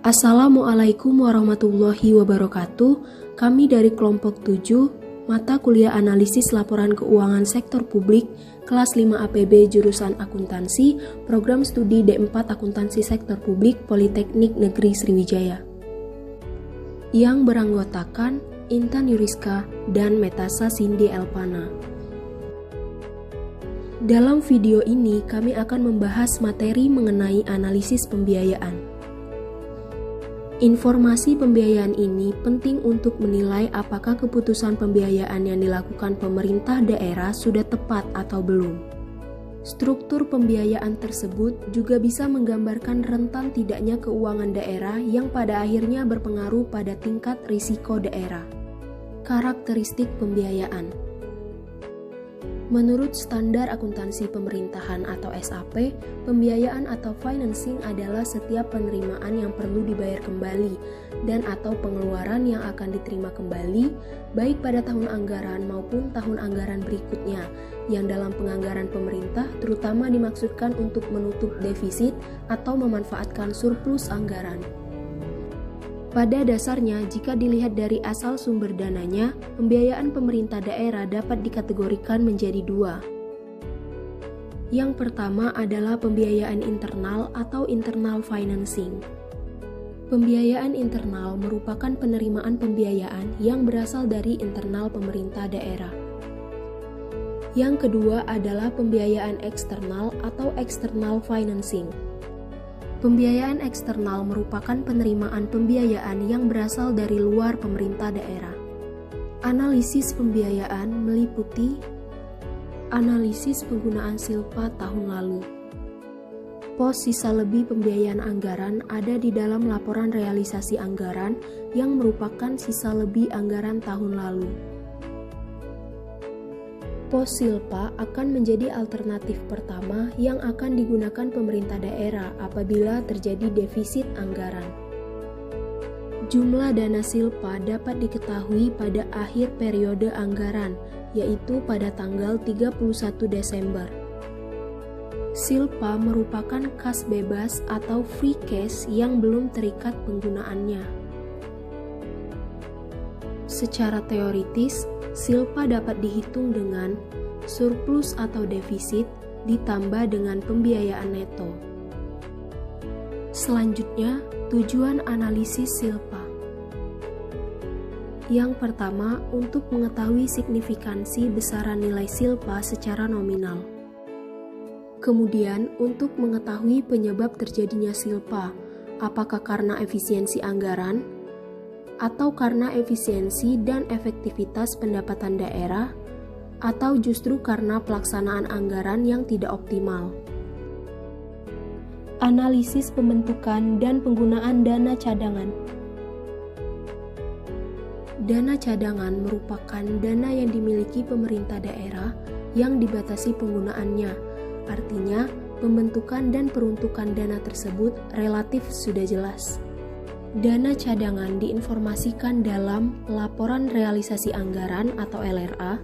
Assalamualaikum warahmatullahi wabarakatuh. Kami dari kelompok 7, mata kuliah analisis laporan keuangan sektor publik, kelas 5 APB jurusan akuntansi, program studi D4 akuntansi sektor publik Politeknik Negeri Sriwijaya. Yang beranggotakan Intan Yuriska dan Metasa Cindy Elpana. Dalam video ini kami akan membahas materi mengenai analisis pembiayaan. Informasi pembiayaan ini penting untuk menilai apakah keputusan pembiayaan yang dilakukan pemerintah daerah sudah tepat atau belum. Struktur pembiayaan tersebut juga bisa menggambarkan rentan tidaknya keuangan daerah yang pada akhirnya berpengaruh pada tingkat risiko daerah. Karakteristik pembiayaan. Menurut Standar Akuntansi Pemerintahan atau SAP, pembiayaan atau financing adalah setiap penerimaan yang perlu dibayar kembali dan atau pengeluaran yang akan diterima kembali baik pada tahun anggaran maupun tahun anggaran berikutnya, yang dalam penganggaran pemerintah terutama dimaksudkan untuk menutup defisit atau memanfaatkan surplus anggaran. Pada dasarnya, jika dilihat dari asal sumber dananya, pembiayaan pemerintah daerah dapat dikategorikan menjadi dua. Yang pertama adalah pembiayaan internal atau internal financing. Pembiayaan internal merupakan penerimaan pembiayaan yang berasal dari internal pemerintah daerah. Yang kedua adalah pembiayaan eksternal atau external financing. Pembiayaan eksternal merupakan penerimaan pembiayaan yang berasal dari luar pemerintah daerah. Analisis pembiayaan meliputi analisis penggunaan silpa tahun lalu. Pos sisa lebih pembiayaan anggaran ada di dalam laporan realisasi anggaran yang merupakan sisa lebih anggaran tahun lalu. Pos silpa akan menjadi alternatif pertama yang akan digunakan pemerintah daerah apabila terjadi defisit anggaran. Jumlah dana silpa dapat diketahui pada akhir periode anggaran, yaitu pada tanggal 31 Desember. Silpa merupakan kas bebas atau free cash yang belum terikat penggunaannya. Secara teoritis, silpa dapat dihitung dengan surplus atau defisit ditambah dengan pembiayaan neto. Selanjutnya, tujuan analisis silpa. Yang pertama, untuk mengetahui signifikansi besaran nilai silpa secara nominal. Kemudian, untuk mengetahui penyebab terjadinya silpa, apakah karena efisiensi anggaran, atau karena efisiensi dan efektivitas pendapatan daerah, atau justru karena pelaksanaan anggaran yang tidak optimal. Analisis pembentukan dan penggunaan dana cadangan. Dana cadangan merupakan dana yang dimiliki pemerintah daerah yang dibatasi penggunaannya. Artinya, pembentukan dan peruntukan dana tersebut relatif sudah jelas. Dana cadangan diinformasikan dalam laporan realisasi anggaran atau LRA,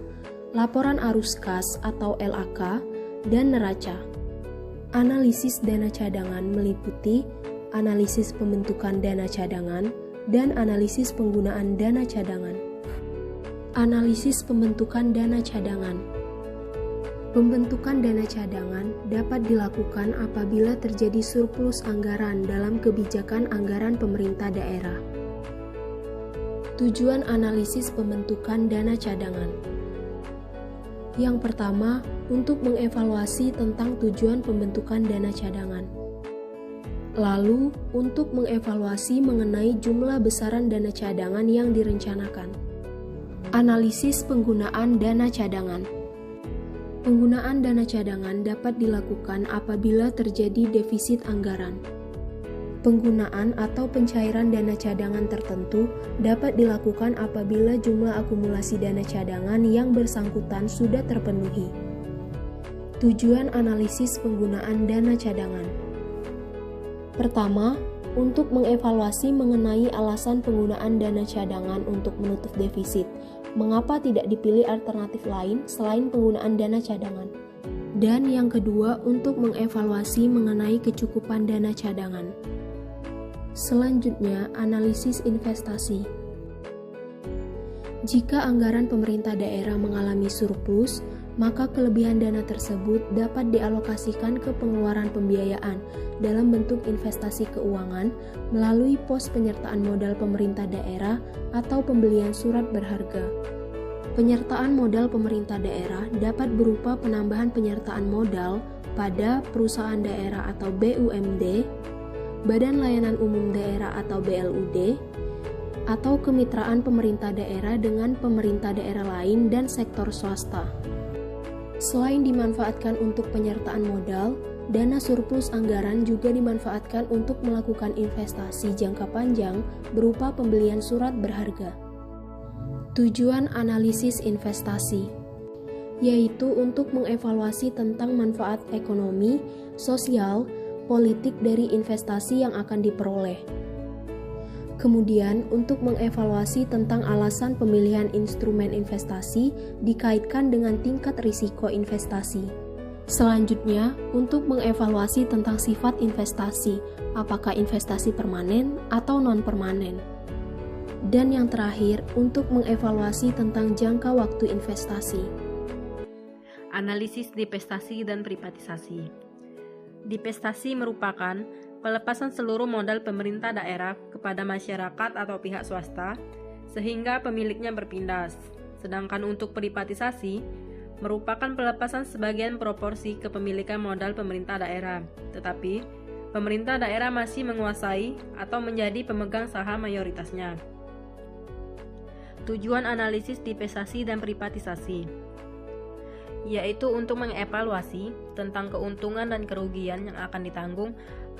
laporan arus kas atau LAK, dan neraca. Analisis dana cadangan meliputi analisis pembentukan dana cadangan dan analisis penggunaan dana cadangan. Analisis pembentukan dana cadangan. Pembentukan dana cadangan dapat dilakukan apabila terjadi surplus anggaran dalam kebijakan anggaran pemerintah daerah. Tujuan analisis pembentukan dana cadangan. Yang pertama, untuk mengevaluasi tentang tujuan pembentukan dana cadangan. Lalu, untuk mengevaluasi mengenai jumlah besaran dana cadangan yang direncanakan. Analisis penggunaan dana cadangan. Penggunaan dana cadangan dapat dilakukan apabila terjadi defisit anggaran. Penggunaan atau pencairan dana cadangan tertentu dapat dilakukan apabila jumlah akumulasi dana cadangan yang bersangkutan sudah terpenuhi. Tujuan analisis penggunaan dana cadangan. Pertama, untuk mengevaluasi mengenai alasan penggunaan dana cadangan untuk menutup defisit. Mengapa tidak dipilih alternatif lain selain penggunaan dana cadangan? Dan yang kedua, untuk mengevaluasi mengenai kecukupan dana cadangan. Selanjutnya, analisis investasi. Jika anggaran pemerintah daerah mengalami surplus, maka kelebihan dana tersebut dapat dialokasikan ke pengeluaran pembiayaan dalam bentuk investasi keuangan melalui pos penyertaan modal pemerintah daerah atau pembelian surat berharga. Penyertaan modal pemerintah daerah dapat berupa penambahan penyertaan modal pada perusahaan daerah atau BUMD, Badan Layanan Umum Daerah atau BLUD, atau kemitraan pemerintah daerah dengan pemerintah daerah lain dan sektor swasta. Selain dimanfaatkan untuk penyertaan modal, dana surplus anggaran juga dimanfaatkan untuk melakukan investasi jangka panjang berupa pembelian surat berharga. Tujuan analisis investasi yaitu untuk mengevaluasi tentang manfaat ekonomi, sosial, politik dari investasi yang akan diperoleh. Kemudian, untuk mengevaluasi tentang alasan pemilihan instrumen investasi dikaitkan dengan tingkat risiko investasi. Selanjutnya, untuk mengevaluasi tentang sifat investasi, apakah investasi permanen atau non-permanen. Dan yang terakhir, untuk mengevaluasi tentang jangka waktu investasi. Analisis divestasi dan privatisasi. Divestasi merupakan pelepasan seluruh modal pemerintah daerah kepada masyarakat atau pihak swasta sehingga pemiliknya berpindah. Sedangkan untuk privatisasi merupakan pelepasan sebagian proporsi kepemilikan modal pemerintah daerah, tetapi pemerintah daerah masih menguasai atau menjadi pemegang saham mayoritasnya. Tujuan analisis divestasi dan privatisasi yaitu untuk mengevaluasi tentang keuntungan dan kerugian yang akan ditanggung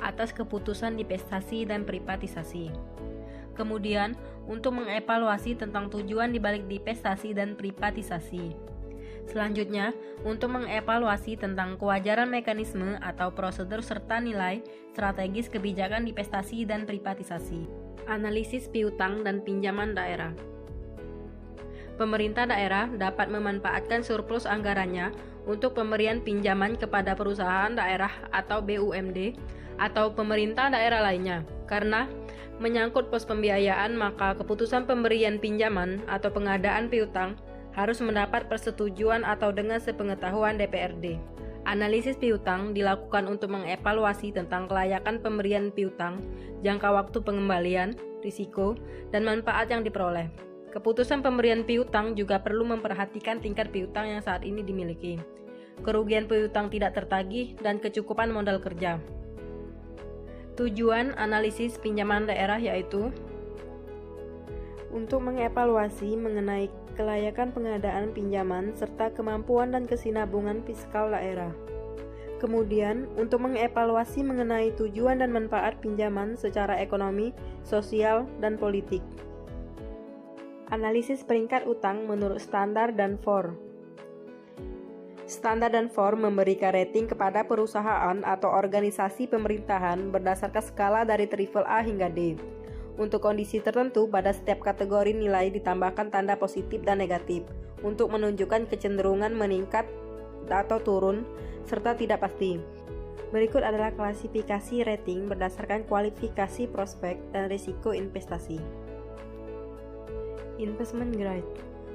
atas keputusan divestasi dan privatisasi. Kemudian, untuk mengevaluasi tentang tujuan dibalik divestasi dan privatisasi. Selanjutnya, untuk mengevaluasi tentang kewajaran mekanisme atau prosedur serta nilai strategis kebijakan divestasi dan privatisasi. Analisis piutang dan pinjaman daerah. Pemerintah daerah dapat memanfaatkan surplus anggarannya untuk pemberian pinjaman kepada perusahaan daerah atau BUMD atau pemerintah daerah lainnya. Karena menyangkut pos pembiayaan, maka keputusan pemberian pinjaman atau pengadaan piutang harus mendapat persetujuan atau dengan sepengetahuan DPRD. Analisis piutang dilakukan untuk mengevaluasi tentang kelayakan pemberian piutang, jangka waktu pengembalian, risiko, dan manfaat yang diperoleh. Keputusan pemberian piutang juga perlu memperhatikan tingkat piutang yang saat ini dimiliki, kerugian piutang tidak tertagih, dan kecukupan modal kerja. Tujuan analisis pinjaman daerah yaitu untuk mengevaluasi mengenai kelayakan pengadaan pinjaman serta kemampuan dan kesinambungan fiskal daerah. Kemudian, untuk mengevaluasi mengenai tujuan dan manfaat pinjaman secara ekonomi, sosial, dan politik. Analisis peringkat utang menurut Standard & Poor's. Standard & Poor's memberikan rating kepada perusahaan atau organisasi pemerintahan berdasarkan skala dari AAA hingga D. Untuk kondisi tertentu, pada setiap kategori nilai ditambahkan tanda positif dan negatif untuk menunjukkan kecenderungan meningkat atau turun serta tidak pasti. Berikut adalah klasifikasi rating berdasarkan kualifikasi prospek dan risiko investasi. Investment grade,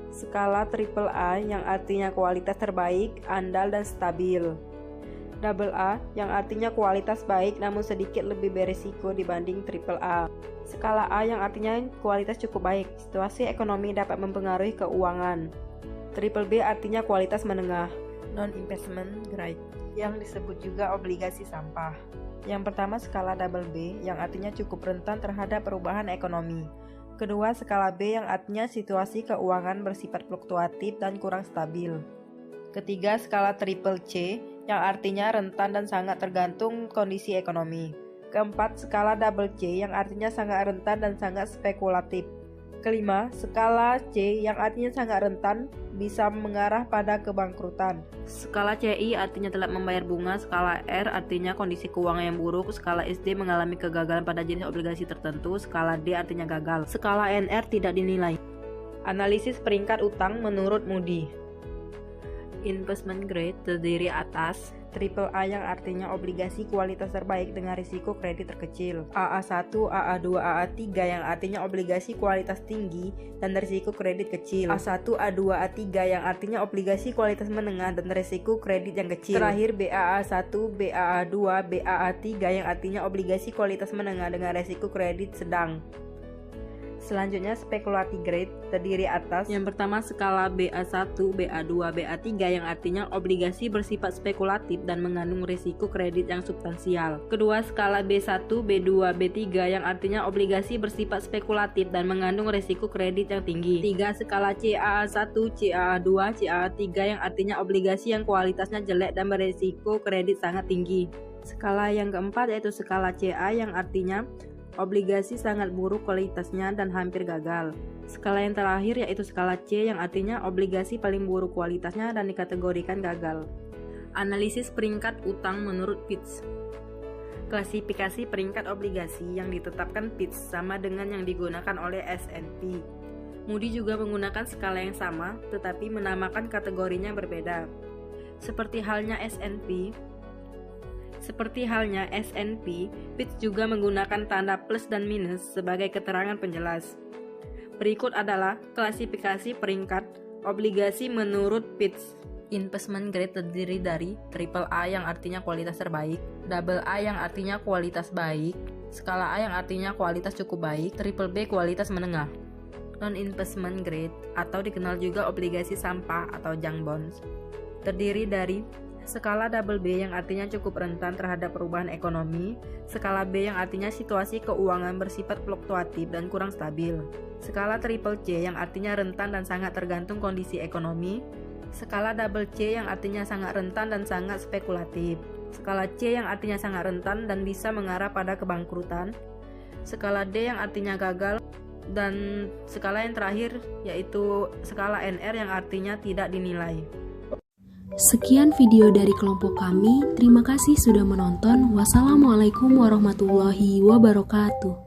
skala AAA yang artinya kualitas terbaik, andal, dan stabil. AA yang artinya kualitas baik namun sedikit lebih berisiko dibanding AAA. Skala A yang artinya kualitas cukup baik, situasi ekonomi dapat mempengaruhi keuangan. BB artinya kualitas menengah. Non-investment grade yang disebut juga obligasi sampah. Yang pertama skala BB yang artinya cukup rentan terhadap perubahan ekonomi. Kedua, skala B yang artinya situasi keuangan bersifat fluktuatif dan kurang stabil. Ketiga, skala CCC yang artinya rentan dan sangat tergantung kondisi ekonomi. Keempat, skala C yang artinya sangat rentan dan sangat spekulatif. Kelima, skala C yang artinya sangat rentan bisa mengarah pada kebangkrutan. Skala CI artinya telat membayar bunga, skala R artinya kondisi keuangan yang buruk, skala SD mengalami kegagalan pada jenis obligasi tertentu, skala D artinya gagal, skala NR tidak dinilai. Analisis peringkat utang menurut Moody. Investment grade terdiri atas Triple A yang artinya obligasi kualitas terbaik dengan risiko kredit terkecil. AA1, AA2, AA3 yang artinya obligasi kualitas tinggi dan risiko kredit kecil. A1, A2, A3 yang artinya obligasi kualitas menengah dan risiko kredit yang kecil. Terakhir BAA1, BAA2, BAA3 yang artinya obligasi kualitas menengah dengan risiko kredit sedang. Selanjutnya spekulasi grade terdiri atas yang pertama skala BA1, BA2, BA3 yang artinya obligasi bersifat spekulatif dan mengandung risiko kredit yang substansial. Kedua skala B1, B2, B3 yang artinya obligasi bersifat spekulatif dan mengandung risiko kredit yang tinggi. Tiga skala CAA1, CAA2, CAA3 yang artinya obligasi yang kualitasnya jelek dan berisiko kredit sangat tinggi. Skala yang keempat yaitu skala CA yang artinya obligasi sangat buruk kualitasnya dan hampir gagal. Skala yang terakhir yaitu skala C yang artinya obligasi paling buruk kualitasnya dan dikategorikan gagal. Analisis peringkat utang menurut Fitch. Klasifikasi peringkat obligasi yang ditetapkan Fitch sama dengan yang digunakan oleh S&P. Moody juga menggunakan skala yang sama tetapi menamakan kategorinya berbeda. Seperti halnya S&P, Fitch juga menggunakan tanda plus dan minus sebagai keterangan penjelas. Berikut adalah klasifikasi peringkat obligasi menurut Fitch. Investment grade terdiri dari triple A yang artinya kualitas terbaik, double A yang artinya kualitas baik, skala A yang artinya kualitas cukup baik, triple B kualitas menengah. Non-investment grade atau dikenal juga obligasi sampah atau junk bonds terdiri dari skala double B yang artinya cukup rentan terhadap perubahan ekonomi, skala B yang artinya situasi keuangan bersifat fluktuatif dan kurang stabil, skala triple C yang artinya rentan dan sangat tergantung kondisi ekonomi, skala double C yang artinya sangat rentan dan sangat spekulatif, skala C yang artinya sangat rentan dan bisa mengarah pada kebangkrutan, skala D yang artinya gagal, dan skala yang terakhir yaitu skala NR yang artinya tidak dinilai. Sekian video dari kelompok kami. Terima kasih sudah menonton. Wassalamualaikum warahmatullahi wabarakatuh.